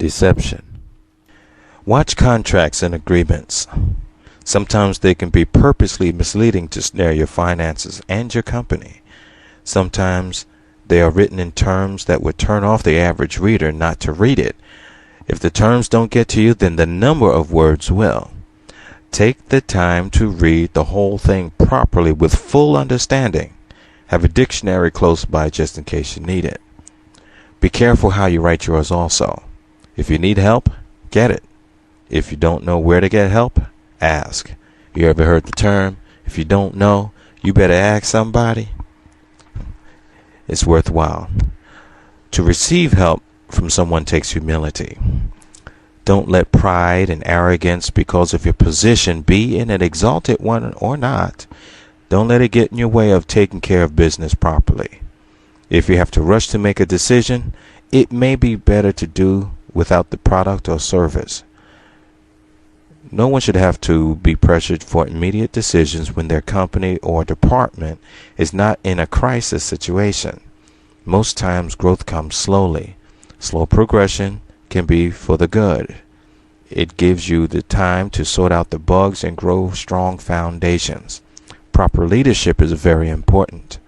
Deception. Watch contracts and agreements. Sometimes they can be purposely misleading to snare your finances and your company. Sometimes they are written in terms that would turn off the average reader not to read it. If the terms don't get to you, then the number of words will. Take the time to read the whole thing properly with full understanding. Have a dictionary close by just in case you need it. Be careful how you write yours also. If you need help, get it. If you don't know where to get help, ask. You ever heard the term, if you don't know, you better ask somebody? It's worthwhile. To receive help from someone takes humility. Don't let pride and arrogance because of your position, be in an exalted one or not, don't let it get in your way of taking care of business properly. If you have to rush to make a decision, it may be better to do without the product or service. No one should have to be pressured for immediate decisions when their company or department is not in a crisis situation. Most times growth comes slowly. Slow progression can be for the good. It gives you the time to sort out the bugs and grow strong foundations. Proper leadership is very important.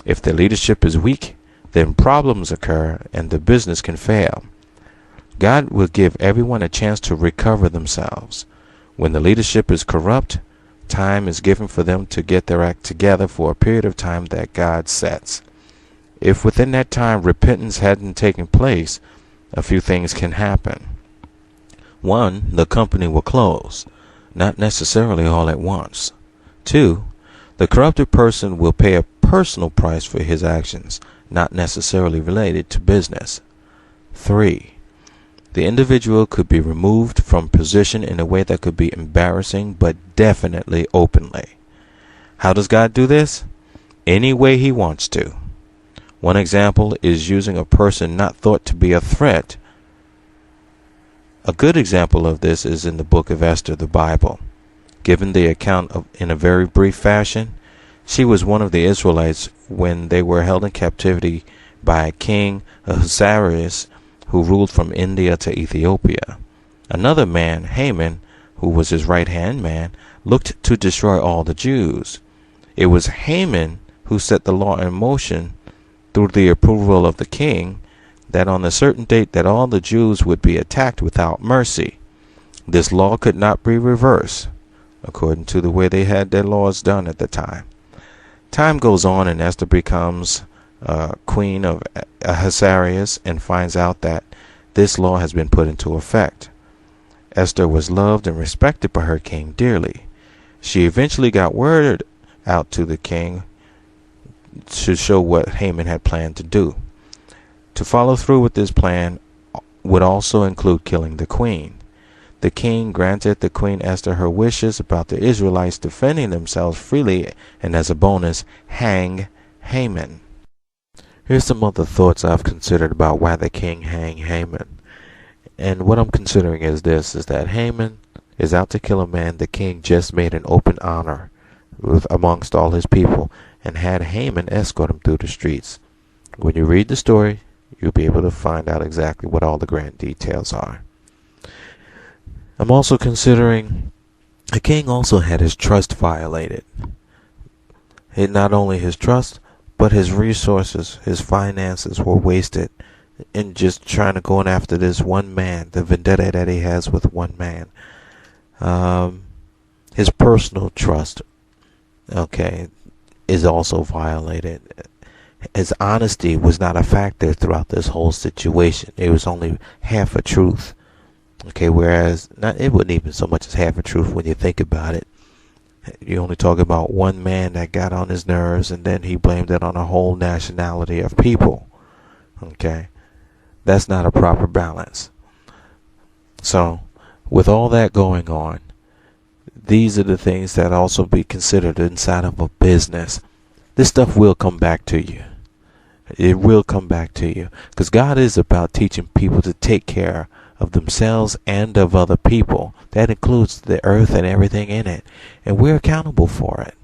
If the leadership is weak, then problems occur and the business can fail. God will give everyone a chance to recover themselves. When the leadership is corrupt, time is given for them to get their act together for a period of time that God sets. If within that time repentance hadn't taken place, a few things can happen. 1, the company will close, not necessarily all at once. 2, the corrupted person will pay a personal price for his actions, not necessarily related to business. 3, the individual could be removed from position in a way that could be embarrassing, but definitely openly. How does God do this? Any way He wants to. One example is using a person not thought to be a threat. A good example of this is in the book of Esther, the Bible. Given the account in a very brief fashion, she was one of the Israelites when they were held in captivity by King Ahasuerus, who ruled from India to Ethiopia. Another man, Haman, who was his right-hand man, looked to destroy all the Jews. It was Haman who set the law in motion through the approval of the king, that on a certain date that all the Jews would be attacked without mercy. This law could not be reversed, according to the way they had their laws done at the time. Time goes on and Esther becomes queen of Ahasuerus and finds out that this law has been put into effect. Esther was loved and respected by her king dearly. She eventually got word out to the king to show what Haman had planned to do. To follow through with this plan would also include killing the queen. The king granted the Queen Esther her wishes about the Israelites defending themselves freely and as a bonus, hang Haman. Here's some other thoughts I've considered about why the king hang Haman. And what I'm considering is this, is that Haman is out to kill a man the king just made an open honor amongst all his people and had Haman escort him through the streets. When you read the story, you'll be able to find out exactly what all the grand details are. I'm also considering the king also had his trust violated. Not only his trust, but his resources, his finances were wasted in just trying to go after this one man, the vendetta that he has with one man. His personal trust, is also violated. His honesty was not a factor throughout this whole situation. It was only half a truth. Whereas it wasn't even so much as half a truth when you think about it. You only talk about one man that got on his nerves, and then he blamed it on a whole nationality of people. That's not a proper balance. So, with all that going on, these are the things that also be considered inside of a business. This stuff will come back to you. It will come back to you. Because God is about teaching people to take care of themselves and of other people. That includes the earth and everything in it. And we're accountable for it.